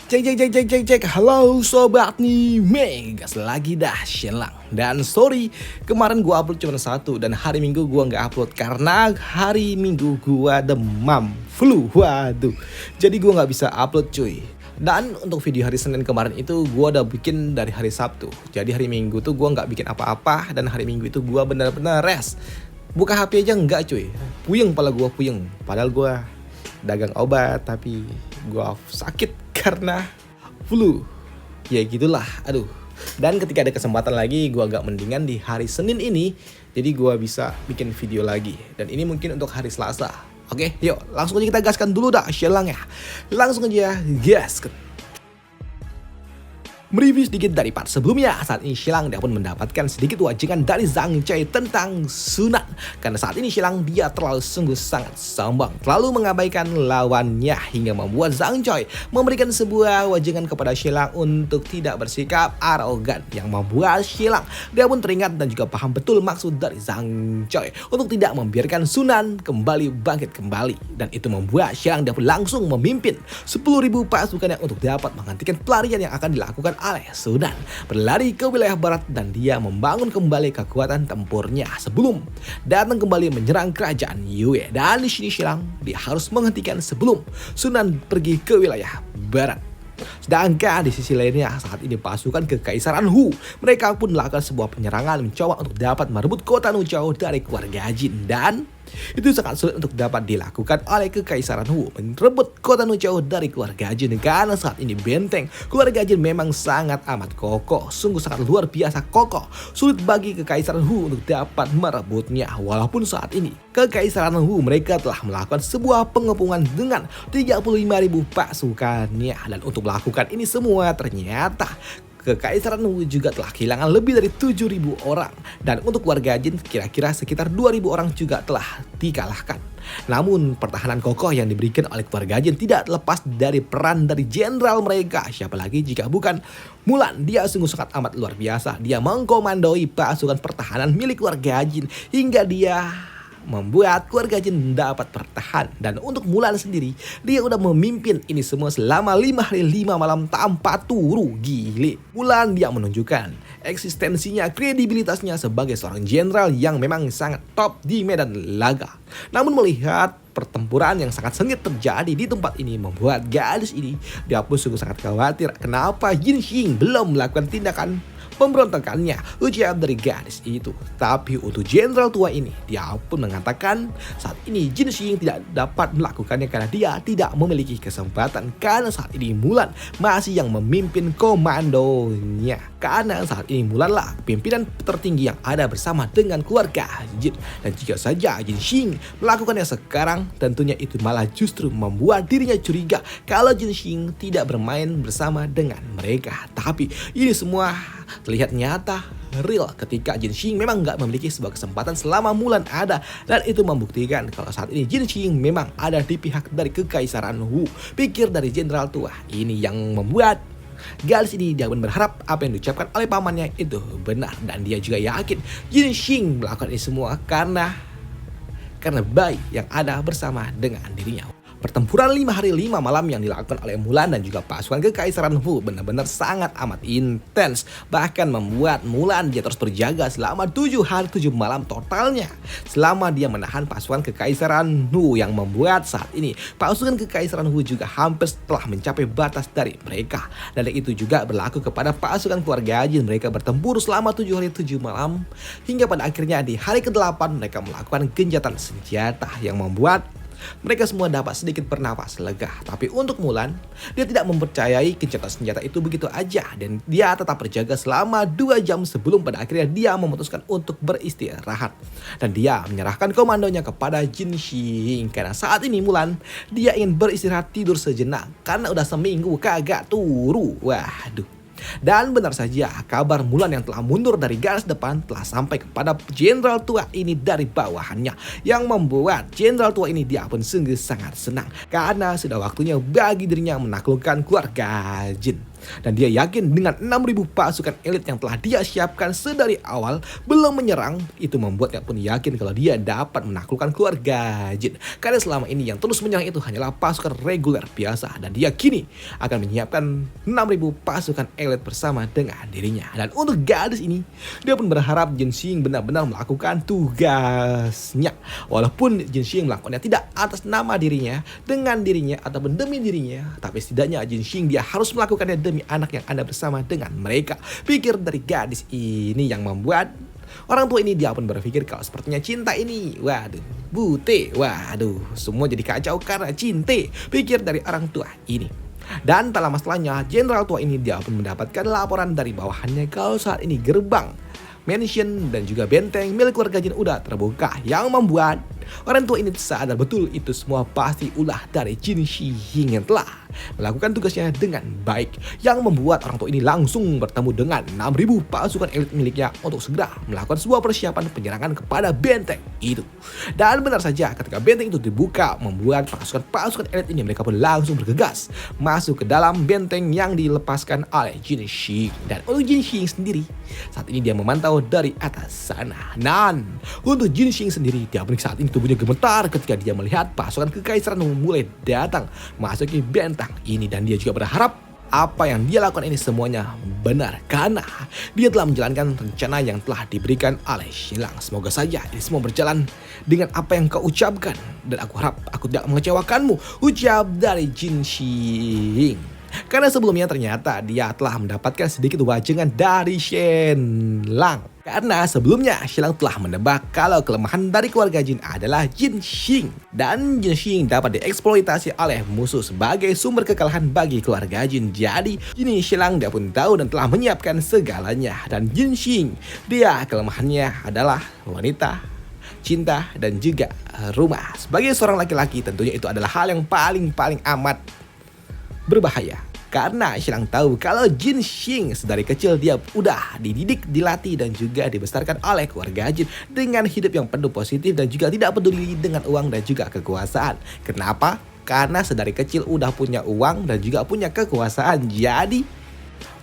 Cek. Halo sobat nih, gas lagi dah Shelang. Dan sorry, kemarin gua upload cuma satu dan hari Minggu gua nggak upload karena hari Minggu gua demam, flu. Waduh. Jadi gua nggak bisa upload cuy. Dan untuk video hari Senin kemarin itu gua udah bikin dari hari Sabtu. Jadi hari Minggu tuh gua nggak bikin apa-apa dan hari Minggu itu gua benar-benar rest. Buka HP aja nggak cuy. Puyeng pala gua puyeng. Padahal gua dagang obat tapi gua sakit karena flu. Ya gitulah, aduh. Dan ketika ada kesempatan lagi gua agak mendingan di hari Senin ini, jadi gua bisa bikin video lagi. Dan ini mungkin untuk hari Selasa. Oke, yuk langsung aja kita gaskan dulu dah Shelang ya. Langsung aja gas. Mereview sedikit dari part sebelumnya, saat ini Shelang dia pun mendapatkan sedikit wajangan dari Zhang Chai tentang Sunan. Karena saat ini Shelang dia terlalu sungguh sangat sombong, terlalu mengabaikan lawannya hingga membuat Zhang Chai memberikan sebuah wajangan kepada Shelang untuk tidak bersikap arogan, yang membuat Shelang dia pun teringat dan juga paham betul maksud dari Zhang Chai untuk tidak membiarkan Sunan kembali bangkit kembali. Dan itu membuat Shelang dia pun langsung memimpin 10.000 pasukannya untuk dapat menghentikan pelarian yang akan dilakukan oleh Sunan, berlari ke wilayah barat dan dia membangun kembali kekuatan tempurnya sebelum datang kembali menyerang kerajaan Yue. Dan di sini Shelang dia harus menghentikan sebelum Sunan pergi ke wilayah barat. Sedangkan di sisi lainnya saat ini pasukan kekaisaran Hu mereka pun melakukan sebuah penyerangan mencoba untuk dapat merebut kota Nuzhou dari keluarga Jin, dan itu sangat sulit untuk dapat dilakukan oleh kekaisaran Hu merebut kota Nuzhou dari keluarga Jin karena saat ini benteng keluarga Jin memang sangat amat kokoh, sungguh sangat luar biasa kokoh. Sulit bagi kekaisaran Hu untuk dapat merebutnya, walaupun saat ini kekaisaran Hu mereka telah melakukan sebuah pengepungan dengan 35.000 pasukannya. Dan untuk melakukan ini semua ternyata kekaisaran Hu juga telah kehilangan lebih dari 7.000 orang. Dan untuk warga Jin kira-kira sekitar 2.000 orang juga telah dikalahkan. Namun pertahanan kokoh yang diberikan oleh keluarga Jin tidak lepas dari peran dari jenderal mereka. Siapa lagi jika bukan Mulan. Dia sungguh sangat amat luar biasa. Dia mengkomandoi pasukan pertahanan milik keluarga Jin hingga dia membuat keluarga Jin dapat bertahan. Dan untuk Mulan sendiri, dia udah memimpin ini semua selama 5 hari 5 malam tanpa turu. Gile. Mulan dia menunjukkan eksistensinya, kredibilitasnya sebagai seorang jenderal yang memang sangat top di medan laga. Namun melihat pertempuran yang sangat sengit terjadi di tempat ini membuat gadis ini dia pun sungguh sangat khawatir kenapa Jin Xing belum melakukan tindakan pemberontakannya, ujar dari gadis itu. Tapi untuk jenderal tua ini, dia pun mengatakan saat ini Jin Xing tidak dapat melakukannya karena dia tidak memiliki kesempatan. Karena saat ini Mulan masih yang memimpin komandonya. Karena saat ini Mulan lah pimpinan tertinggi yang ada bersama dengan keluarga Jin. Dan jika saja Jin Xing melakukannya sekarang, tentunya itu malah justru membuat dirinya curiga kalau Jin Xing tidak bermain bersama dengan mereka. Tapi ini semua terlihat nyata, real ketika Jin Xing memang nggak memiliki sebuah kesempatan selama Mulan ada. Dan itu membuktikan kalau saat ini Jin Xing memang ada di pihak dari kekaisaran Hu. Pikir dari jenderal tua ini yang membuat gadis ini dia pun berharap apa yang diucapkan oleh pamannya itu benar. Dan dia juga yakin Jin Xing melakukan ini semua karena bayi yang ada bersama dengan dirinya. Pertempuran 5 hari 5 malam yang dilakukan oleh Mulan dan juga pasukan kekaisaran Hu benar-benar sangat amat intens. Bahkan membuat Mulan dia terus berjaga selama 7 hari 7 malam totalnya. Selama dia menahan pasukan kekaisaran Hu yang membuat saat ini pasukan kekaisaran Hu juga hampir telah mencapai batas dari mereka. Dan itu juga berlaku kepada pasukan keluarga Jin. Mereka bertempur selama 7 hari 7 malam. Hingga pada akhirnya di hari ke-8 mereka melakukan gencatan senjata yang membuat mereka semua dapat sedikit bernapas lega. Tapi untuk Mulan, dia tidak mempercayai gencatan senjata itu begitu aja. Dan dia tetap berjaga selama 2 jam sebelum pada akhirnya dia memutuskan untuk beristirahat. Dan dia menyerahkan komandonya kepada Jin Xing. Karena saat ini Mulan, dia ingin beristirahat tidur sejenak. Karena udah seminggu kagak turu. Waduh. Dan benar saja kabar Mulan yang telah mundur dari garis depan telah sampai kepada jenderal tua ini dari bawahannya, yang membuat jenderal tua ini dia pun sungguh sangat senang karena sudah waktunya bagi dirinya menaklukkan keluarga Jin. Dan dia yakin dengan 6.000 pasukan elit yang telah dia siapkan sedari awal belum menyerang, itu membuatnya pun yakin kalau dia dapat menaklukkan keluarga Jin. Karena selama ini yang terus menyerang itu hanyalah pasukan reguler biasa, dan dia kini akan menyiapkan 6.000 pasukan elit bersama dengan dirinya. Dan untuk gadis ini, dia pun berharap Jin Xing benar-benar melakukan tugasnya. Walaupun Jin Xing melakukannya tidak atas nama dirinya, dengan dirinya ataupun demi dirinya, tapi setidaknya Jin Xing dia harus melakukannya demi anak yang ada bersama dengan mereka. Pikir dari gadis ini yang membuat orang tua ini dia pun berpikir kalau sepertinya cinta ini, waduh, bute, waduh, semua jadi kacau karena cinta. Pikir dari orang tua ini. Dan tak lama setelahnya, jenderal tua ini dia pun mendapatkan laporan dari bawahannya kalau saat ini gerbang mansion dan juga benteng milik keluarga Jin udah terbuka, yang membuat orang tua ini sadar betul itu semua pasti ulah dari Jin Xing yang telah melakukan tugasnya dengan baik, yang membuat orang tua ini langsung bertemu dengan 6.000 pasukan elit miliknya untuk segera melakukan sebuah persiapan penyerangan kepada benteng itu. Dan benar saja ketika benteng itu dibuka, membuat pasukan elit ini mereka pun langsung bergegas masuk ke dalam benteng yang dilepaskan oleh Jin Xing. Dan untuk Jin Xing sendiri saat ini dia memantau dari atas sana. Dan untuk Jin Xing sendiri, dia pun saat ini tubuhnya gemetar ketika dia melihat pasukan kekaisaran mulai datang masuki benteng ini, dan dia juga berharap apa yang dia lakukan ini semuanya benar karena dia telah menjalankan rencana yang telah diberikan oleh Xilang. Semoga saja ini semua berjalan dengan apa yang kau ucapkan, dan aku harap aku tidak mengecewakanmu, ucap dari Jin Xing. Karena sebelumnya ternyata dia telah mendapatkan sedikit wajangan dari Xilang. Karena sebelumnya Xilang telah menebak kalau kelemahan dari keluarga Jin adalah Jin Xing. Dan Jin Xing dapat dieksploitasi oleh musuh sebagai sumber kekalahan bagi keluarga Jin. Jadi Jin Xilang dia pun tahu dan telah menyiapkan segalanya. Dan Jin Xing dia kelemahannya adalah wanita, cinta, dan juga rumah. Sebagai seorang laki-laki tentunya itu adalah hal yang paling amat berbahaya. Karena Xilang tahu kalau Jin Xing sedari kecil dia udah dididik, dilatih, dan juga dibesarkan oleh keluarga Jin dengan hidup yang penuh positif dan juga tidak peduli dengan uang dan juga kekuasaan. Kenapa? Karena sedari kecil udah punya uang dan juga punya kekuasaan. Jadi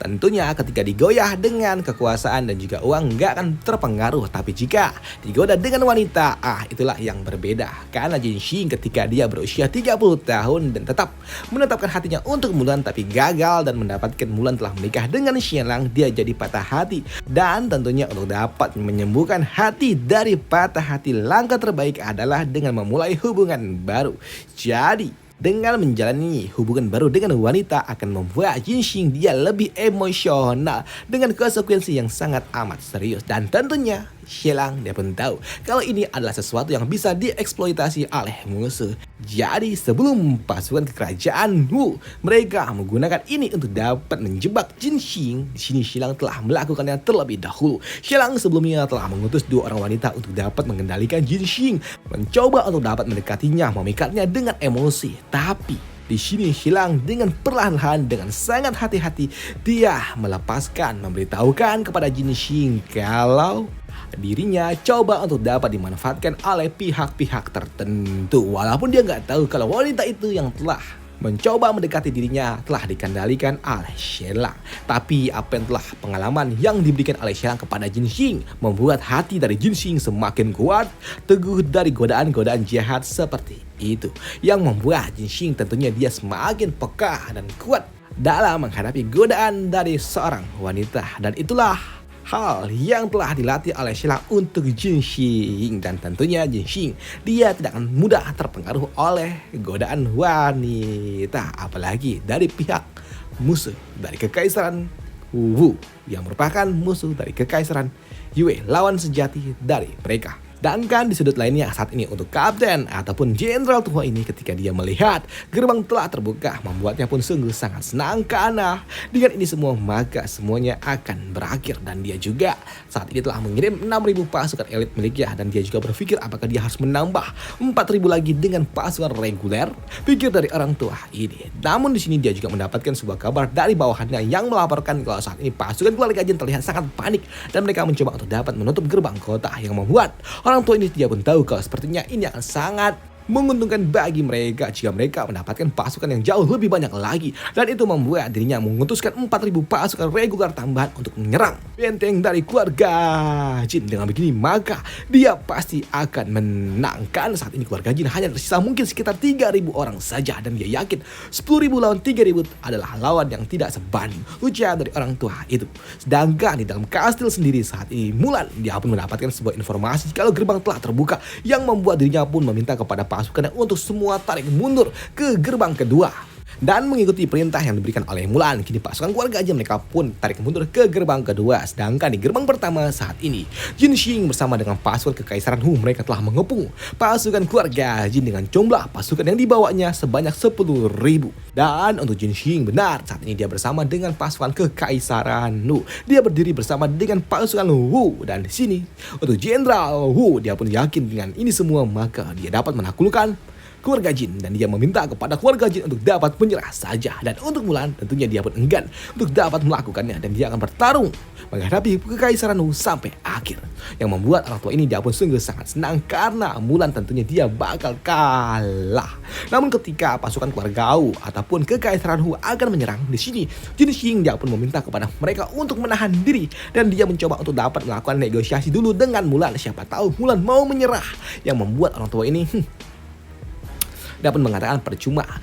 tentunya ketika digoyah dengan kekuasaan dan juga uang nggak akan terpengaruh. Tapi jika digoda dengan wanita, itulah yang berbeda. Karena Jin Xing ketika dia berusia 30 tahun dan tetap menetapkan hatinya untuk Mulan, tapi gagal dan mendapatkan Mulan telah menikah dengan Xilang, dia jadi patah hati. Dan tentunya untuk dapat menyembuhkan hati dari patah hati, langkah terbaik adalah dengan memulai hubungan baru. Jadi dengan menjalani hubungan baru dengan wanita akan membuat Jin Xing dia lebih emosional dengan konsekuensi yang sangat amat serius. Dan tentunya Xilang dia pun tahu kalau ini adalah sesuatu yang bisa dieksploitasi oleh musuh. Jadi sebelum pasukan kerajaan mereka menggunakan ini untuk dapat menjebak Jin Xing, di sini Xilang telah melakukannya terlebih dahulu. Xilang sebelumnya telah mengutus 2 orang wanita untuk dapat mengendalikan Jin Xing, mencoba untuk dapat mendekatinya, memikatnya dengan emosi. Tapi di sini Xilang dengan perlahan-lahan, dengan sangat hati-hati, dia melepaskan, memberitahukan kepada Jin Xing kalau dirinya coba untuk dapat dimanfaatkan oleh pihak-pihak tertentu. Walaupun dia nggak tahu kalau wanita itu yang telah mencoba mendekati dirinya telah dikendalikan oleh Xilang. Tapi apa yang telah pengalaman yang diberikan oleh Xilang kepada Jin Xing membuat hati dari Jin Xing semakin kuat, teguh dari godaan-godaan jahat seperti itu, yang membuat Jin Xing tentunya dia semakin peka dan kuat dalam menghadapi godaan dari seorang wanita. Dan itulah hal yang telah dilatih oleh Xilang untuk Jin Xing. Dan tentunya Jin Xing dia tidak akan mudah terpengaruh oleh godaan wanita, apalagi dari pihak musuh dari kekaisaran Wu yang merupakan musuh dari kekaisaran Yue, lawan sejati dari mereka. Sedangkan di sudut lainnya saat ini untuk kapten ataupun jenderal tua ini ketika dia melihat gerbang telah terbuka membuatnya pun sungguh sangat senang karena dengan ini semua maka semuanya akan berakhir. Dan dia juga saat ini telah mengirim 6.000 pasukan elit miliknya dan dia juga berpikir apakah dia harus menambah 4.000 lagi dengan pasukan reguler, pikir dari orang tua ini. Namun di sini dia juga mendapatkan sebuah kabar dari bawahannya yang melaporkan kalau saat ini pasukan keluarga Jin terlihat sangat panik dan mereka mencoba untuk dapat menutup gerbang kota, yang membuat orang tua ini dia pun tahu kalau sepertinya ini akan sangat menguntungkan bagi mereka jika mereka mendapatkan pasukan yang jauh lebih banyak lagi. Dan itu membuat dirinya mengutuskan 4.000 pasukan reguler tambahan untuk menyerang benteng dari keluarga Jin. Dengan begini maka dia pasti akan menangkan. Saat ini keluarga Jin hanya tersisa mungkin sekitar 3.000 orang saja, dan dia yakin 10.000 lawan 3.000 adalah lawan yang tidak sebanding, ujar dari orang tua itu. Sedangkan di dalam kastil sendiri saat ini Mulan dia pun mendapatkan sebuah informasi kalau gerbang telah terbuka, yang membuat dirinya pun meminta kepada pasukannya untuk semua tarik mundur ke gerbang kedua. Dan mengikuti perintah yang diberikan oleh Mulan, kini pasukan keluarga Jin mereka pun tarik mundur ke gerbang kedua. Sedangkan di gerbang pertama saat ini Jin Xing bersama dengan pasukan kekaisaran Hu mereka telah mengepung pasukan keluarga Jin dengan jumlah pasukan yang dibawanya sebanyak 10.000. Dan untuk Jin Xing benar saat ini dia bersama dengan pasukan kekaisaran Hu. Dia berdiri bersama dengan pasukan Hu, dan di sini untuk Jenderal Hu dia pun yakin dengan ini semua maka dia dapat menaklukkan keluarga Jin, dan dia meminta kepada keluarga Jin untuk dapat menyerah saja. Dan untuk Mulan tentunya dia pun enggan untuk dapat melakukannya, dan dia akan bertarung menghadapi kekaisaran Wu sampai akhir. Yang membuat orang tua ini dia pun sungguh sangat senang karena Mulan tentunya dia bakal kalah. Namun ketika pasukan keluarga Wu ataupun kekaisaran Wu akan menyerang, di sini Jin Xing dia pun meminta kepada mereka untuk menahan diri, dan dia mencoba untuk dapat melakukan negosiasi dulu dengan Mulan. Siapa tahu Mulan mau menyerah, yang membuat orang tua ini dapat mengatakan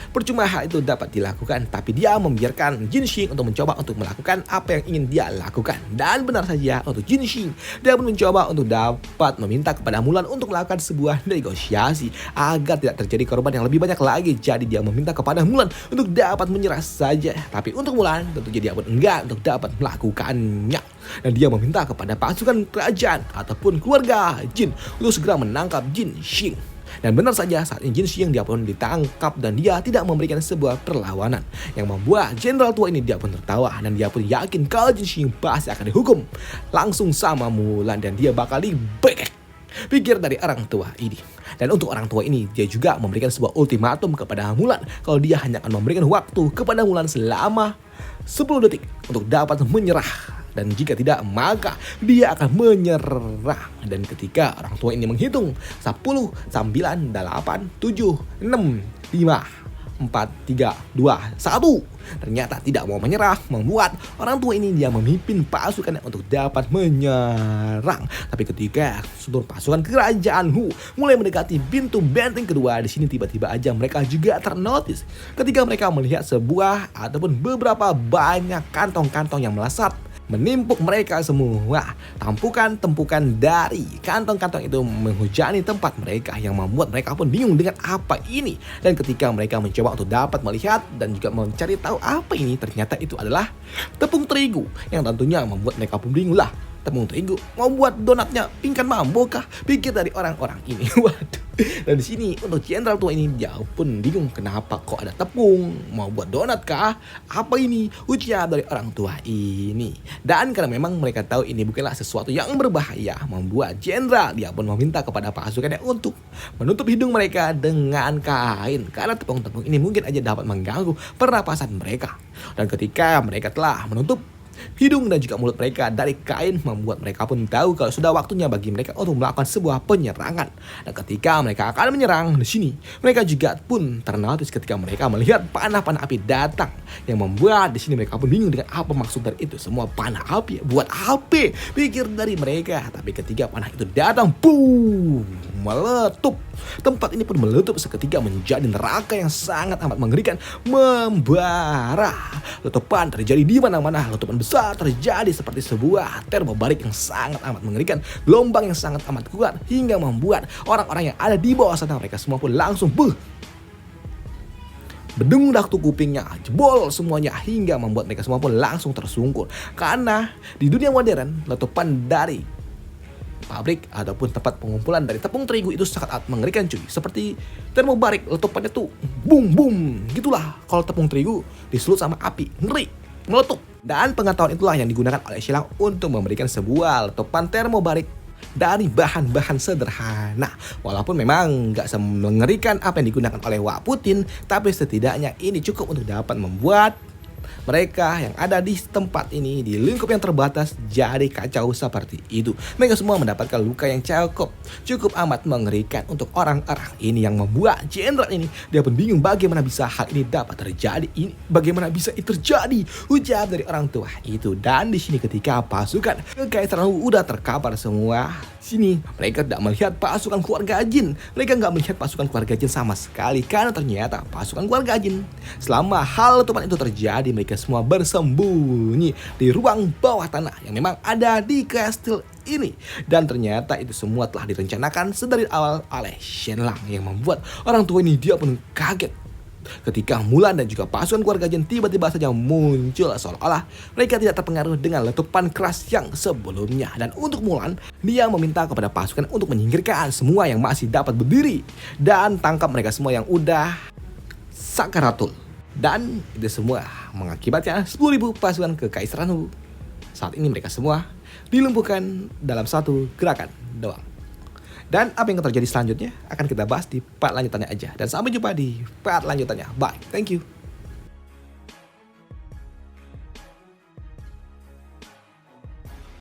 percuma hal itu dapat dilakukan, tapi dia membiarkan Jin Xing untuk mencoba untuk melakukan apa yang ingin dia lakukan. Dan benar saja untuk Jin Xing dia pun mencoba untuk dapat meminta kepada Mulan untuk melakukan sebuah negosiasi agar tidak terjadi korban yang lebih banyak lagi. Jadi dia meminta kepada Mulan untuk dapat menyerah saja, tapi untuk Mulan tentunya dia pun enggan untuk dapat melakukannya, dan dia meminta kepada pasukan kerajaan ataupun keluarga Jin untuk segera menangkap Jin Xing. Dan benar saja saat ini Jin Xing dia pun ditangkap, dan dia tidak memberikan sebuah perlawanan, yang membuat jenderal tua ini dia pun tertawa, dan dia pun yakin kalau Jin Xing pasti akan dihukum langsung sama Mulan, dan dia bakal dibekek, pikir dari orang tua ini. Dan untuk orang tua ini dia juga memberikan sebuah ultimatum kepada Mulan kalau dia hanya akan memberikan waktu kepada Mulan selama 10 detik untuk dapat menyerah, dan jika tidak maka dia akan menyerah. Dan ketika orang tua ini menghitung 10, 9, 8, 7, 6, 5, 4, 3, 2, 1 ternyata tidak mau menyerah, membuat orang tua ini dia memimpin pasukannya untuk dapat menyerang. Tapi ketika seluruh pasukan kerajaan Hu mulai mendekati pintu benteng kedua, di sini tiba-tiba aja mereka juga ternotis ketika mereka melihat sebuah ataupun beberapa banyak kantong-kantong yang melesat menimpuk mereka semua. Tampukan-tempukan dari kantong-kantong itu menghujani tempat mereka, yang membuat mereka pun bingung dengan apa ini. Dan ketika mereka mencoba untuk dapat melihat dan juga mencari tahu apa ini, ternyata itu adalah tepung terigu, yang tentunya membuat mereka pun bingung lah. Tepung terigu mau buat donatnya pingkan mambo kah? Pikir dari orang-orang ini. Waduh. Dan di sini untuk jenderal tua ini dia pun bingung kenapa kok ada tepung, mau buat donat kah? Apa ini? Ujar dari orang tua ini. Dan karena memang mereka tahu ini bukanlah sesuatu yang berbahaya, membuat jenderal dia pun meminta kepada pasukannya untuk menutup hidung mereka dengan kain, karena tepung-tepung ini mungkin aja dapat mengganggu pernapasan mereka. Dan ketika mereka telah menutup hidung dan juga mulut mereka dari kain, membuat mereka pun tahu kalau sudah waktunya bagi mereka untuk melakukan sebuah penyerangan. Dan ketika mereka akan menyerang, di sini mereka juga pun ternotis ketika mereka melihat panah-panah api datang, yang membuat di sini mereka pun bingung dengan apa maksud dari itu semua panah api. Buat apa? Pikir dari mereka. Tapi ketika panah itu datang, boom, meletup. Tempat ini pun meletup seketika menjadi neraka yang sangat amat mengerikan, membara. Letupan terjadi di mana-mana. Letupan besar terjadi seperti sebuah termobarik yang sangat amat mengerikan, gelombang yang sangat amat kuat, hingga membuat orang-orang yang ada di bawah sana mereka semua pun langsung berdengung daktu kupingnya, jebol semuanya, hingga membuat mereka semua pun langsung tersungkur. Karena di dunia modern letupan dari pabrik ataupun tempat pengumpulan dari tepung terigu itu sangat mengerikan cuy. Seperti termobarik, letupannya tuh boom boom gitulah. Kalau tepung terigu disulut sama api, ngeri, meletup. Dan pengetahuan itulah yang digunakan oleh Xilang untuk memberikan sebuah letupan termobarik dari bahan-bahan sederhana. Walaupun memang gak semengerikan apa yang digunakan oleh Wak Putin, tapi setidaknya ini cukup untuk dapat membuat mereka yang ada di tempat ini di lingkup yang terbatas jadi kacau seperti itu. Mereka semua mendapatkan luka yang cukup amat mengerikan untuk orang-orang ini yang membuat jenderal ini dia pun bingung bagaimana bisa hal ini dapat terjadi. Bagaimana bisa itu terjadi? Ujar dari orang tua itu. Dan di sini ketika pasukan Kekaisaran Wu udah terkapar semua, sini mereka tidak melihat pasukan keluarga Jin. Mereka nggak melihat pasukan keluarga Jin sama sekali karena ternyata pasukan keluarga Jin selama hal letupan itu terjadi mereka semua bersembunyi di ruang bawah tanah yang memang ada di kastil ini. Dan ternyata itu semua telah direncanakan sedari awal oleh Shenlang yang membuat orang tua ini dia pun kaget ketika Mulan dan juga pasukan keluarga Jin tiba-tiba saja muncul seolah-olah mereka tidak terpengaruh dengan letupan keras yang sebelumnya. Dan untuk Mulan, dia meminta kepada pasukan untuk menyingkirkan semua yang masih dapat berdiri dan tangkap mereka semua yang udah sakaratul. Dan itu semua mengakibatkan 10.000 pasukan Kekaisaran Wu saat ini mereka semua dilumpuhkan dalam satu gerakan doang. Dan apa yang akan terjadi selanjutnya akan kita bahas di part lanjutannya aja. Dan sampai jumpa di part lanjutannya. Bye. Thank you.